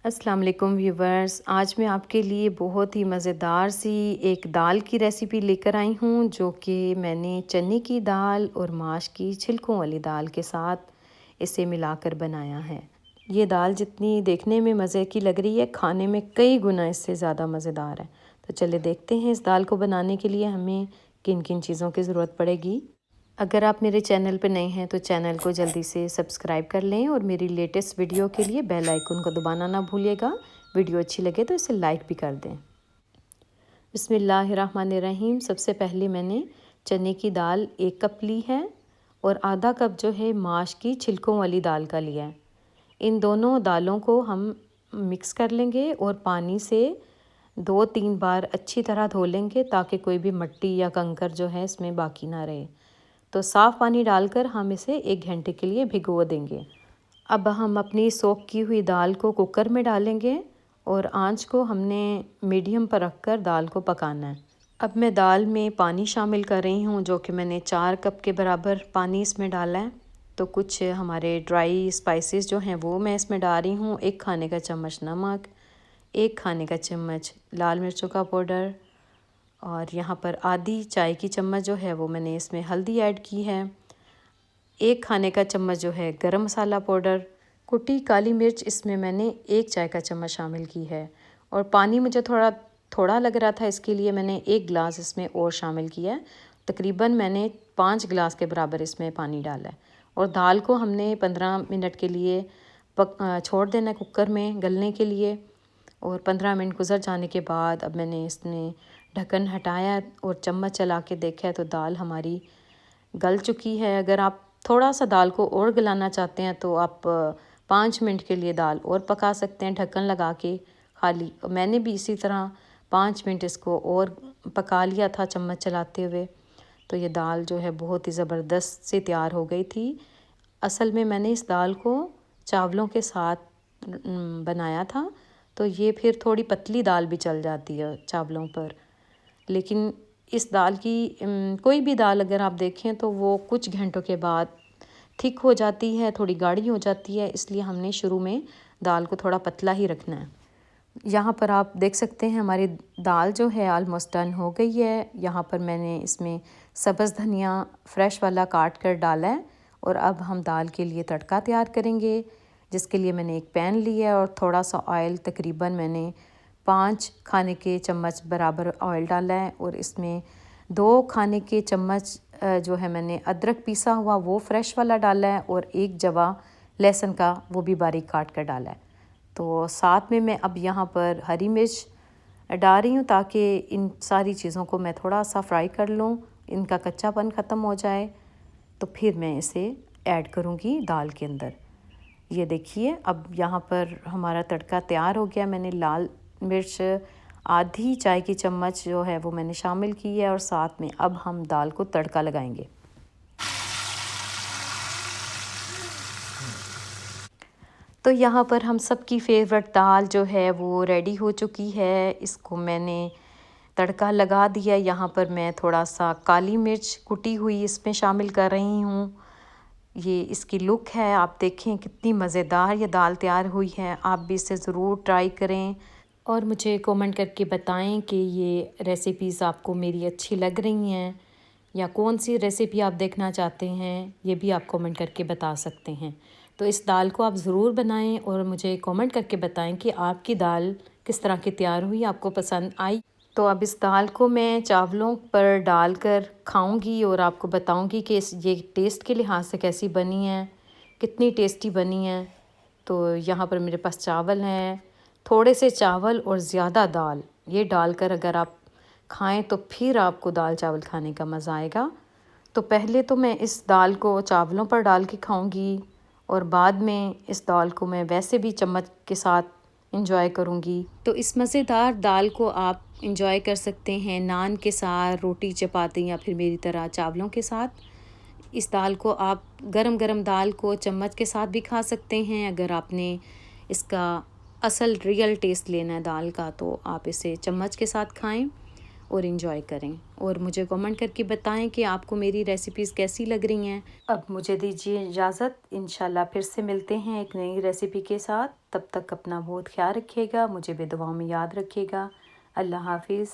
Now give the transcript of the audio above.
अस्सलाम वालेकुम व्यूवर्स। आज मैं आपके लिए बहुत ही मज़ेदार सी एक दाल की रेसिपी लेकर आई हूँ, जो कि मैंने चने की दाल और माश की छिलकों वाली दाल के साथ इसे मिलाकर बनाया है। ये दाल जितनी देखने में मज़े की लग रही है, खाने में कई गुना इससे ज़्यादा मज़ेदार है। तो चलिए देखते हैं इस दाल को बनाने के लिए हमें किन किन चीज़ों की ज़रूरत पड़ेगी। अगर आप मेरे चैनल पर नए हैं तो चैनल को जल्दी से सब्सक्राइब कर लें और मेरी लेटेस्ट वीडियो के लिए बेल आइकन को दबाना ना भूलिएगा। वीडियो अच्छी लगे तो इसे लाइक भी कर दें। बिस्मिल्लाहिर्रहमानिर्रहीम। सबसे पहले मैंने चने की दाल 1 कप ली है और आधा कप जो है माश की छिलकों वाली दाल का लिया है। इन दोनों दालों को हम मिक्स कर लेंगे और पानी से 2-3 बार अच्छी तरह धो लेंगे, ताकि कोई भी मिट्टी या कंकर जो है इसमें बाकी ना रहे। तो साफ़ पानी डालकर हम इसे 1 घंटे के लिए भिगो देंगे। अब हम अपनी सोख की हुई दाल को कुकर में डालेंगे और आंच को हमने मीडियम पर रखकर दाल को पकाना है। अब मैं दाल में पानी शामिल कर रही हूँ, जो कि मैंने 4 कप के बराबर पानी इसमें डाला है। तो कुछ हमारे ड्राई स्पाइसेस जो हैं वो मैं इसमें डाल रही हूँ। 1 खाने का चम्मच नमक, 1 खाने का चम्मच लाल मिर्चों का पाउडर, और यहाँ पर आधी चाय की चम्मच जो है वो मैंने इसमें हल्दी ऐड की है। 1 खाने का चम्मच जो है गरम मसाला पाउडर, कुटी काली मिर्च इसमें मैंने 1 चाय का चम्मच शामिल की है। और पानी मुझे थोड़ा लग रहा था, इसके लिए मैंने 1 गिलास इसमें और शामिल किया है। तकरीबन मैंने 5 गिलास के बराबर इसमें पानी डाला है। और दाल को हमने 15 मिनट के लिए छोड़ देना है कुकर में गलने के लिए। और 15 मिनट गुजर जाने के बाद अब मैंने इसमें ढक्कन हटाया और चम्मच चला के देखा तो दाल हमारी गल चुकी है। अगर आप थोड़ा सा दाल को और गलाना चाहते हैं तो आप 5 मिनट के लिए दाल और पका सकते हैं ढक्कन लगा के खाली। मैंने भी इसी तरह 5 मिनट इसको और पका लिया था चम्मच चलाते हुए। तो ये दाल जो है बहुत ही ज़बरदस्त से तैयार हो गई थी। असल में मैंने इस दाल को चावलों के साथ बनाया था, तो ये फिर थोड़ी पतली दाल भी चल जाती है चावलों पर। लेकिन इस दाल की कोई भी दाल अगर आप देखें तो वो कुछ घंटों के बाद थिक हो जाती है, थोड़ी गाढ़ी हो जाती है। इसलिए हमने शुरू में दाल को थोड़ा पतला ही रखना है। यहाँ पर आप देख सकते हैं हमारी दाल जो है ऑलमोस्ट डन हो गई है। यहाँ पर मैंने इसमें सब्ज़ धनिया फ्रेश वाला काट कर डाला है। और अब हम दाल के लिए तड़का तैयार करेंगे, जिसके लिए मैंने एक पैन लिया है और थोड़ा सा ऑयल, तकरीबन मैंने 5 खाने के चम्मच बराबर ऑयल डाला है। और इसमें 2 खाने के चम्मच जो है मैंने अदरक पीसा हुआ वो फ्रेश वाला डाला है, और 1 जवा लहसुन का वो भी बारीक काट कर डाला है। तो साथ में मैं अब यहाँ पर हरी मिर्च डाल रही हूँ, ताकि इन सारी चीज़ों को मैं थोड़ा सा फ्राई कर लूँ, इनका कच्चापन ख़त्म हो जाए। तो फिर मैं इसे ऐड करूँगी दाल के अंदर। ये देखिए अब यहाँ पर हमारा तड़का तैयार हो गया। मैंने लाल मिर्च आधी चाय की चम्मच जो है वो मैंने शामिल की है, और साथ में अब हम दाल को तड़का लगाएंगे। तो यहाँ पर हम सबकी फेवरेट दाल जो है वो रेडी हो चुकी है। इसको मैंने तड़का लगा दिया। यहाँ पर मैं थोड़ा सा काली मिर्च कुटी हुई इसमें शामिल कर रही हूँ। ये इसकी लुक है, आप देखें कितनी मज़ेदार ये दाल तैयार हुई है। आप भी इसे ज़रूर ट्राई करें और मुझे कमेंट करके बताएं कि ये रेसिपीज़ आपको मेरी अच्छी लग रही हैं, या कौन सी रेसिपी आप देखना चाहते हैं, ये भी आप कमेंट करके बता सकते हैं। तो इस दाल को आप ज़रूर बनाएं और मुझे कमेंट करके बताएं कि आपकी दाल किस तरह की तैयार हुई, आपको पसंद आई। तो अब इस दाल को मैं चावलों पर डालकर खाऊंगी और आपको बताऊंगी कि ये टेस्ट के लिहाज से कैसी बनी है, कितनी टेस्टी बनी है। तो यहाँ पर मेरे पास चावल हैं, थोड़े से चावल और ज़्यादा दाल, ये डालकर अगर आप खाएं तो फिर आपको दाल चावल खाने का मज़ा आएगा। तो पहले तो मैं इस दाल को चावलों पर डाल के खाऊंगी, और बाद में इस दाल को मैं वैसे भी चम्मच के साथ इंजॉय करूंगी। तो इस मज़ेदार दाल को आप इंजॉय कर सकते हैं नान के साथ, रोटी चपाती, या फिर मेरी तरह चावलों के साथ। इस दाल को आप गरम गरम दाल को चम्मच के साथ भी खा सकते हैं। अगर आपने इसका असल रियल टेस्ट लेना है दाल का, तो आप इसे चम्मच के साथ खाएं। और इंजॉय करें। और मुझे कमेंट करके बताएं कि आपको मेरी रेसिपीज़ कैसी लग रही हैं। अब मुझे दीजिए इजाज़त, इंशाल्लाह फिर से मिलते हैं एक नई रेसिपी के साथ। तब तक अपना बहुत ख्याल रखिएगा, मुझे भी दुआओं में याद रखिएगा। अल्लाह हाफिज़।